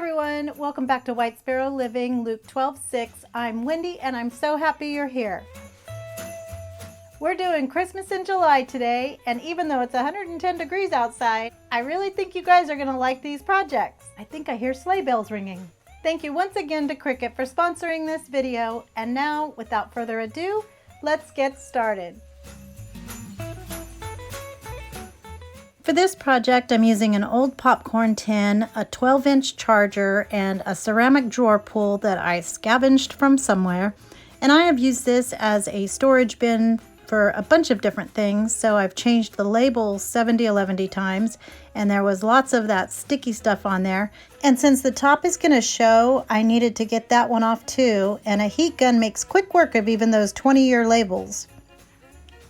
everyone, welcome back to White Sparrow Living, Luke 12:6. I'm Wendy and I'm so happy you're here. We're doing Christmas in July today, and even though it's 110 degrees outside, I really think you guys are going to like these projects. I think I hear sleigh bells ringing. Thank you once again to Cricut for sponsoring this video, and now, without further ado, let's get started. For this project, I'm using an old popcorn tin, a 12-inch charger, and a ceramic drawer pull that I scavenged from somewhere. And I have used this as a storage bin for a bunch of different things. So I've changed the label 70-11 times, and there was lots of that sticky stuff on there. And since the top is going to show, I needed to get that one off too. And a heat gun makes quick work of even those 20-year labels.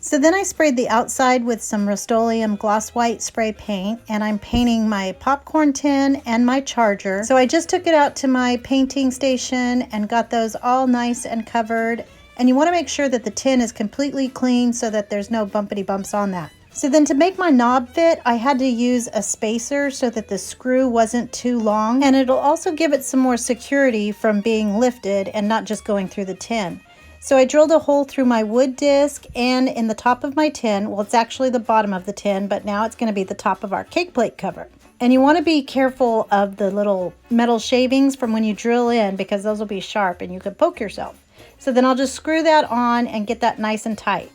So then I sprayed the outside with some Rust-Oleum gloss white spray paint, and I'm painting my popcorn tin and my charger. So I just took it out to my painting station and got those all nice and covered. And you want to make sure that the tin is completely clean so that there's no bumpity bumps on that. So then to make my knob fit, I had to use a spacer so that the screw wasn't too long, and it'll also give it some more security from being lifted and not just going through the tin. So I drilled a hole through my wood disc and in the top of my tin. Well, it's actually the bottom of the tin, but now it's going to be the top of our cake plate cover. And you want to be careful of the little metal shavings from when you drill in, because those will be sharp and you could poke yourself. So then I'll just screw that on and get that nice and tight.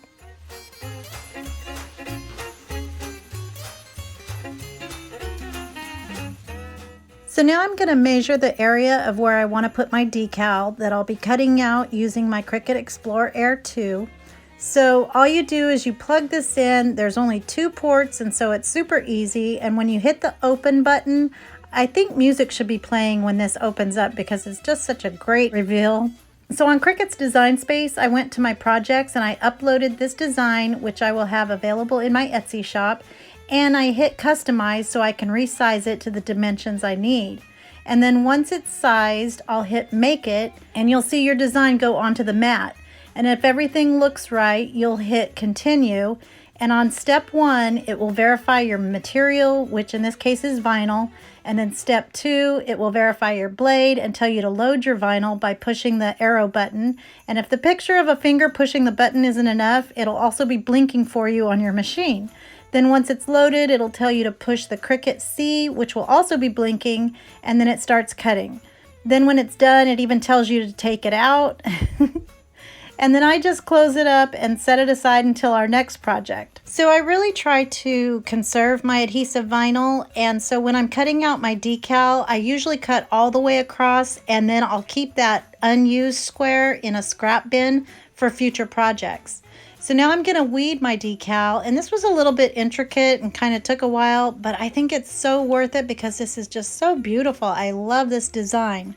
So now I'm going to measure the area of where I want to put my decal that I'll be cutting out using my Cricut Explore Air 2. So all you do is you plug this in. There's only 2 ports, and so it's super easy. And when you hit the open button, I think music should be playing when this opens up because it's just such a great reveal. So on Cricut's Design Space, I went to my projects and I uploaded this design, which I will have available in my Etsy shop. And I hit customize so I can resize it to the dimensions I need. And then once it's sized, I'll hit make it, and you'll see your design go onto the mat. And if everything looks right, you'll hit continue. And on step 1, it will verify your material, which in this case is vinyl. And then step 2, it will verify your blade and tell you to load your vinyl by pushing the arrow button. And if the picture of a finger pushing the button isn't enough, it'll also be blinking for you on your machine. Then once it's loaded, it'll tell you to push the Cricut C, which will also be blinking, and then it starts cutting. Then when it's done, it even tells you to take it out. And then I just close it up and set it aside until our next project. So I really try to conserve my adhesive vinyl, and so when I'm cutting out my decal, I usually cut all the way across, and then I'll keep that unused square in a scrap bin for future projects. So now I'm going to weed my decal, and this was a little bit intricate and kind of took a while, but I think it's so worth it because this is just so beautiful. I love this design.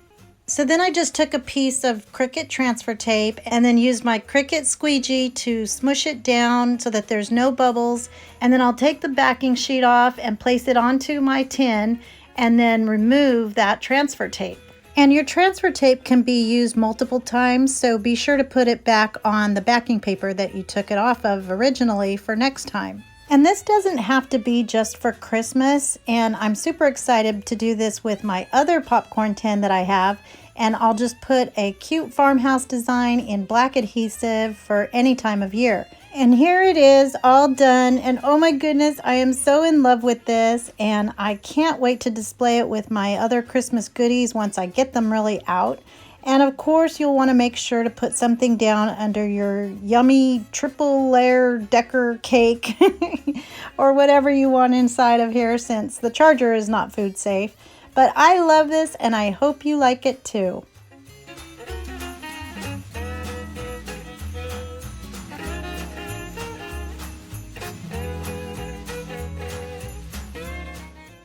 So then I just took a piece of Cricut transfer tape and then used my Cricut squeegee to smush it down so that there's no bubbles. And then I'll take the backing sheet off and place it onto my tin and then remove that transfer tape. And your transfer tape can be used multiple times, so be sure to put it back on the backing paper that you took it off of originally for next time. And this doesn't have to be just for Christmas, and I'm super excited to do this with my other popcorn tin that I have, and I'll just put a cute farmhouse design in black adhesive for any time of year. And here it is, all done, and oh my goodness, I am so in love with this, and I can't wait to display it with my other Christmas goodies once I get them really out. And of course, you'll want to make sure to put something down under your yummy triple layer Décor cake or whatever you want inside of here, since the charger is not food safe. But I love this, and I hope you like it too.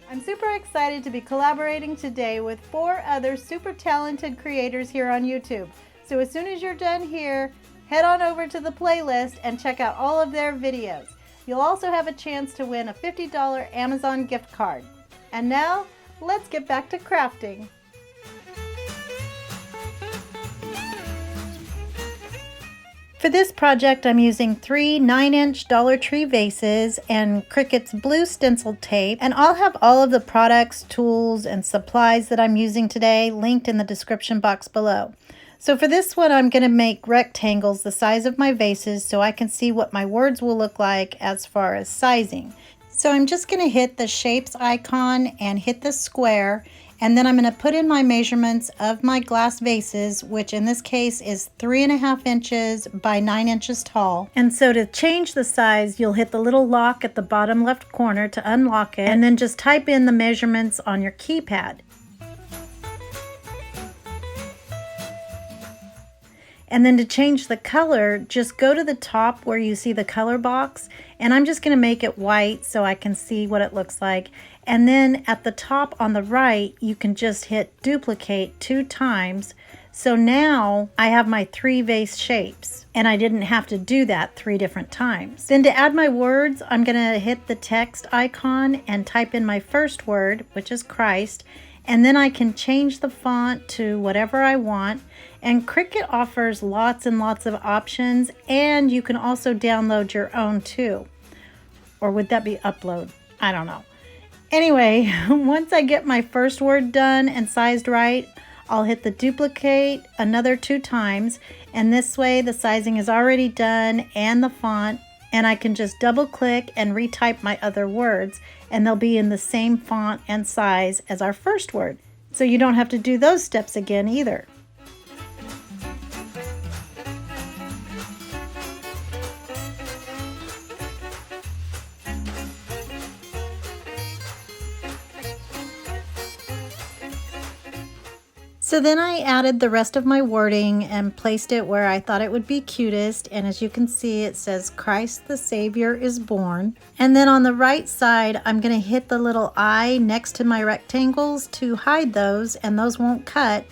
I'm super excited to be collaborating today with 4 other super talented creators here on YouTube. So as soon as you're done here, head on over to the playlist and check out all of their videos. You'll also have a chance to win a $50 Amazon gift card. And now, let's get back to crafting. for this project, I'm using 3 9-inch Dollar Tree vases and Cricut's blue stencil tape, and I'll have all of the products, tools, and supplies that I'm using today linked in the description box below. So for this one, I'm going to make rectangles the size of my vases so I can see what my words will look like as far as sizing. So I'm just going to hit the shapes icon and hit the square, and then I'm going to put in my measurements of my glass vases, which in this case is 3.5 inches by 9 inches tall. And so to change the size, you'll hit the little lock at the bottom left corner to unlock it, and then just type in the measurements on your keypad. And then to change the color, just go to the top where you see the color box, and I'm just going to make it white so I can see what it looks like. And then at the top on the right, you can just hit duplicate 2 times. So now I have my 3 vase shapes, and I didn't have to do that 3 different times. Then to add my words, I'm going to hit the text icon and type in my first word, which is Christ, and then I can change the font to whatever I want. And Cricut offers lots and lots of options, and you can also download your own too. Or would that be upload? I don't know. Anyway, once I get my first word done and sized right, I'll hit the duplicate another 2 times, and this way the sizing is already done and the font, and I can just double click and retype my other words, and they'll be in the same font and size as our first word. So you don't have to do those steps again either. So then I added the rest of my wording and placed it where I thought it would be cutest. And as you can see, it says Christ the Savior is born. And then on the right side, I'm going to hit the little eye next to my rectangles to hide those, and those won't cut.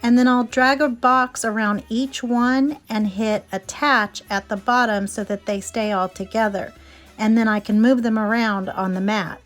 And then I'll drag a box around each one and hit attach at the bottom so that they stay all together. And then I can move them around on the mat.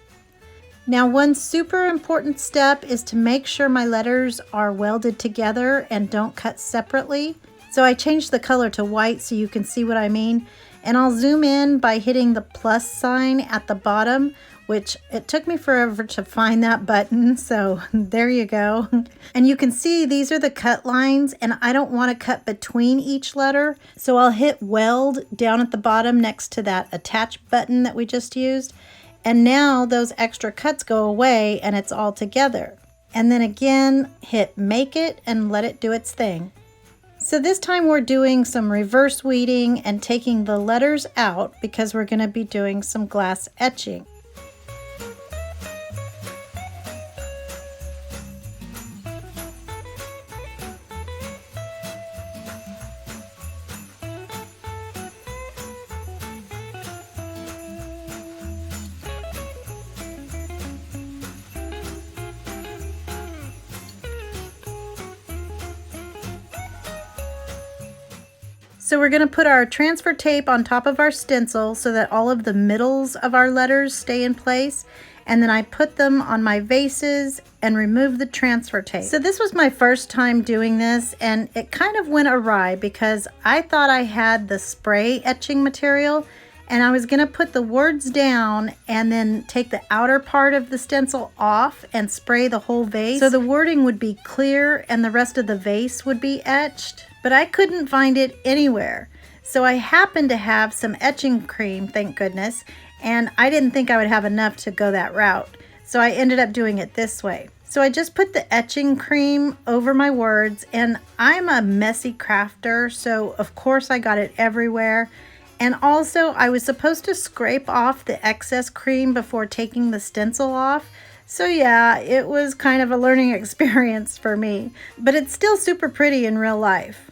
Now, one super important step is to make sure my letters are welded together and don't cut separately. So I changed the color to white so you can see what I mean. And I'll zoom in by hitting the plus sign at the bottom, which it took me forever to find that button. So there you go. And you can see these are the cut lines, and I don't want to cut between each letter. So I'll hit weld down at the bottom next to that attach button that we just used. And now those extra cuts go away and it's all together. And then again, hit make it and let it do its thing. So this time we're doing some reverse weeding and taking the letters out because we're going to be doing some glass etching. So we're going to put our transfer tape on top of our stencil so that all of the middles of our letters stay in place. And then I put them on my vases and remove the transfer tape. So this was my first time doing this, and it kind of went awry because I thought I had the spray etching material, and I was going to put the words down and then take the outer part of the stencil off and spray the whole vase. So the wording would be clear and the rest of the vase would be etched. But I couldn't find it anywhere. So I happened to have some etching cream, thank goodness, and I didn't think I would have enough to go that route. So I ended up doing it this way. So I just put the etching cream over my words, and I'm a messy crafter, so of course I got it everywhere. And also I was supposed to scrape off the excess cream before taking the stencil off. So yeah, it was kind of a learning experience for me, but it's still super pretty in real life.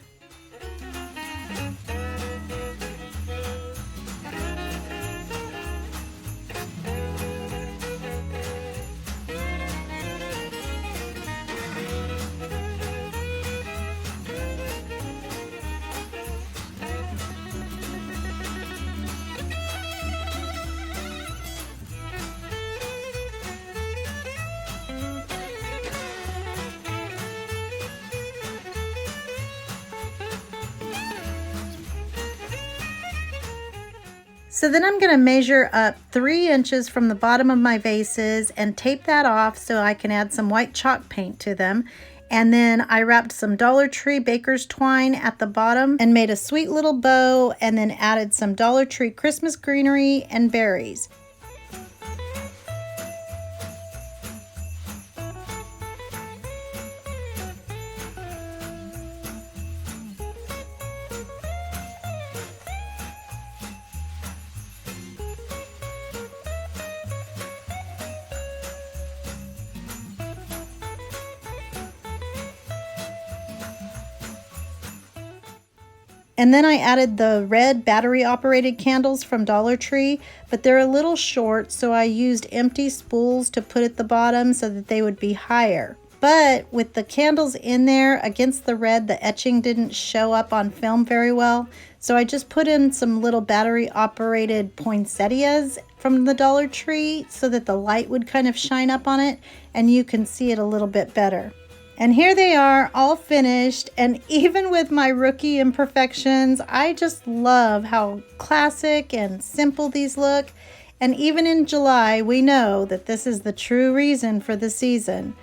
So then I'm going to measure up 3 inches from the bottom of my vases and tape that off so I can add some white chalk paint to them. And then I wrapped some Dollar Tree baker's twine at the bottom and made a sweet little bow, and then added some Dollar Tree Christmas greenery and berries. And then I added the red battery operated candles from Dollar Tree, but they're a little short, so I used empty spools to put at the bottom so that they would be higher. But with the candles in there against the red, the etching didn't show up on film very well. So I just put in some little battery operated poinsettias from the Dollar Tree so that the light would kind of shine up on it and you can see it a little bit better. And here they are, all finished, and even with my rookie imperfections, I just love how classic and simple these look. And even in July, we know that this is the true reason for the season.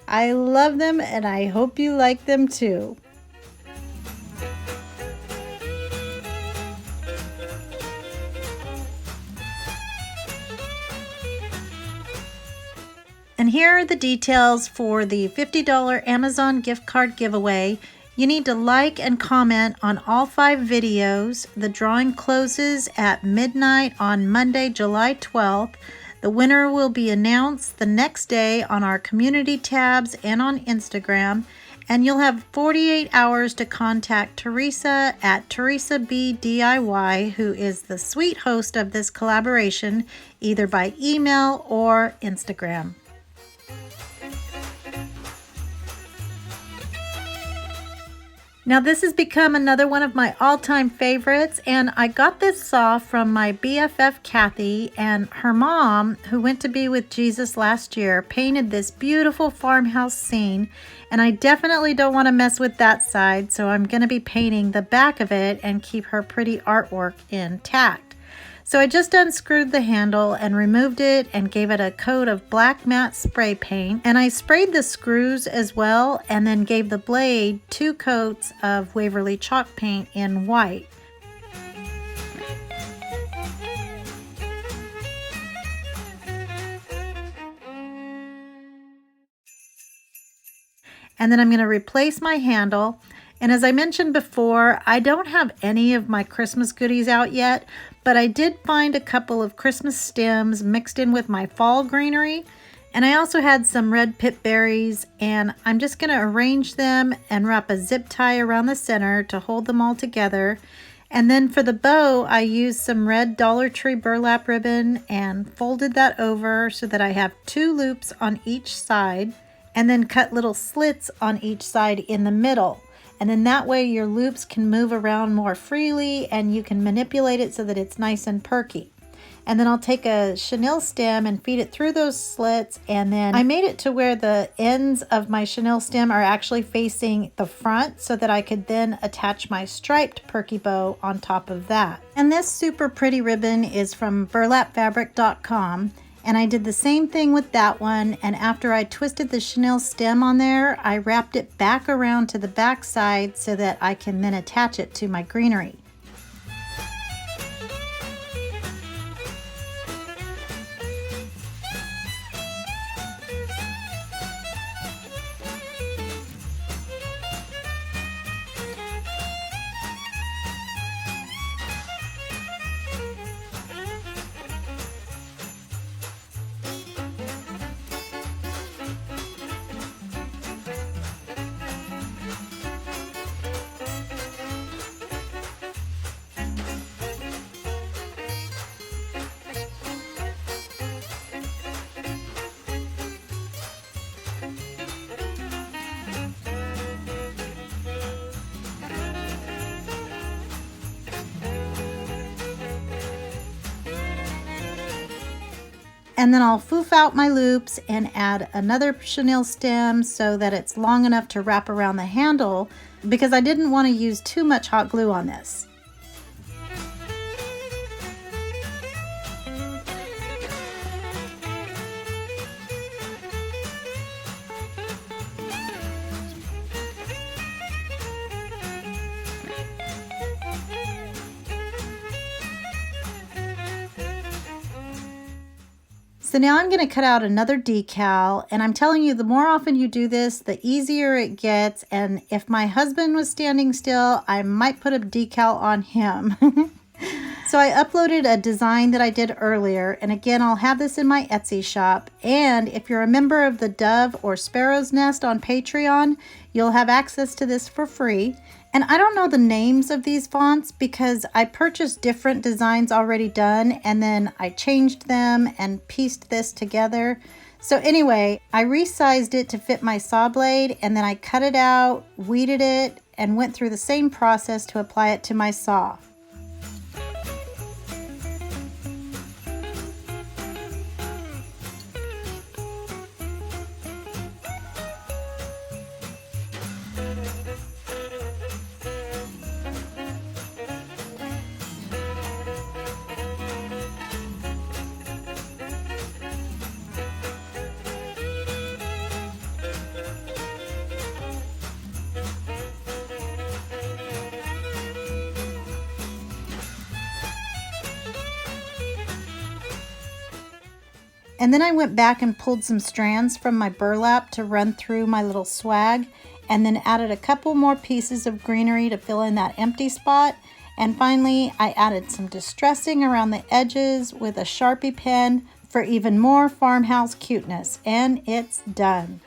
I love them, and I hope you like them too. And here are the details for the $50 Amazon gift card giveaway. You need to like and comment on all 5 videos. The drawing closes at midnight on Monday, July 12th. The winner will be announced the next day on our community tabs and on Instagram. And you'll have 48 hours to contact Teresa at Teresa B DIY, who is the sweet host of this collaboration, either by email or Instagram. Now this has become another one of my all-time favorites, and I got this saw from my BFF Kathy, and her mom, who went to be with Jesus last year, painted this beautiful farmhouse scene, and I definitely don't want to mess with that side, so I'm going to be painting the back of it and keep her pretty artwork intact. So I just unscrewed the handle and removed it and gave it a coat of black matte spray paint, and I sprayed the screws as well, and then gave the blade 2 coats of Waverly chalk paint in white. And then I'm going to replace my handle. And as I mentioned before, I don't have any of my Christmas goodies out yet, but I did find a couple of Christmas stems mixed in with my fall greenery. And I also had some red pip berries, and I'm just going to arrange them and wrap a zip tie around the center to hold them all together. And then for the bow, I used some red Dollar Tree burlap ribbon and folded that over so that I have 2 loops on each side, and then cut little slits on each side in the middle. And then that way your loops can move around more freely and you can manipulate it so that it's nice and perky. And then I'll take a chenille stem and feed it through those slits, and then I made it to where the ends of my chenille stem are actually facing the front so that I could then attach my striped perky bow on top of that. And this super pretty ribbon is from burlapfabric.com. And I did the same thing with that one, and after I twisted the chenille stem on there, I wrapped it back around to the back side so that I can then attach it to my greenery. And then I'll foof out my loops and add another chenille stem so that it's long enough to wrap around the handle, because I didn't want to use too much hot glue on this. So now I'm going to cut out another decal, and I'm telling you, the more often you do this, the easier it gets. And if my husband was standing still, I might put a decal on him. So I uploaded a design that I did earlier, and again, I'll have this in my Etsy shop. And if you're a member of the Dove or Sparrow's Nest on Patreon, you'll have access to this for free. And I don't know the names of these fonts because I purchased different designs already done, and then I changed them and pieced this together. So anyway, I resized it to fit my saw blade, and then I cut it out, weeded it, and went through the same process to apply it to my saw. And then I went back and pulled some strands from my burlap to run through my little swag, and then added a couple more pieces of greenery to fill in that empty spot. And finally, I added some distressing around the edges with a Sharpie pen for even more farmhouse cuteness, and it's done.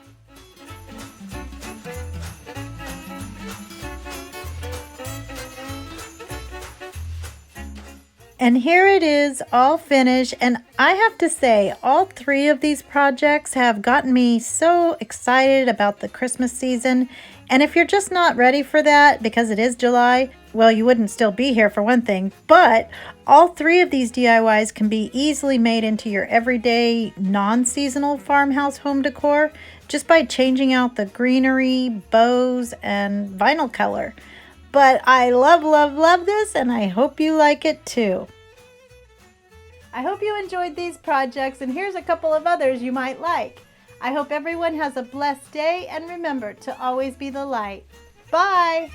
And here it is, all finished, and I have to say, all three of these projects have gotten me so excited about the Christmas season. And if you're just not ready for that because it is July, well, you wouldn't still be here for one thing, but all three of these DIYs can be easily made into your everyday, non-seasonal farmhouse home decor just by changing out the greenery, bows, and vinyl color. But I love, love, love this, and I hope you like it too. I hope you enjoyed these projects, and here's a couple of others you might like. I hope everyone has a blessed day, and remember to always be the light. Bye!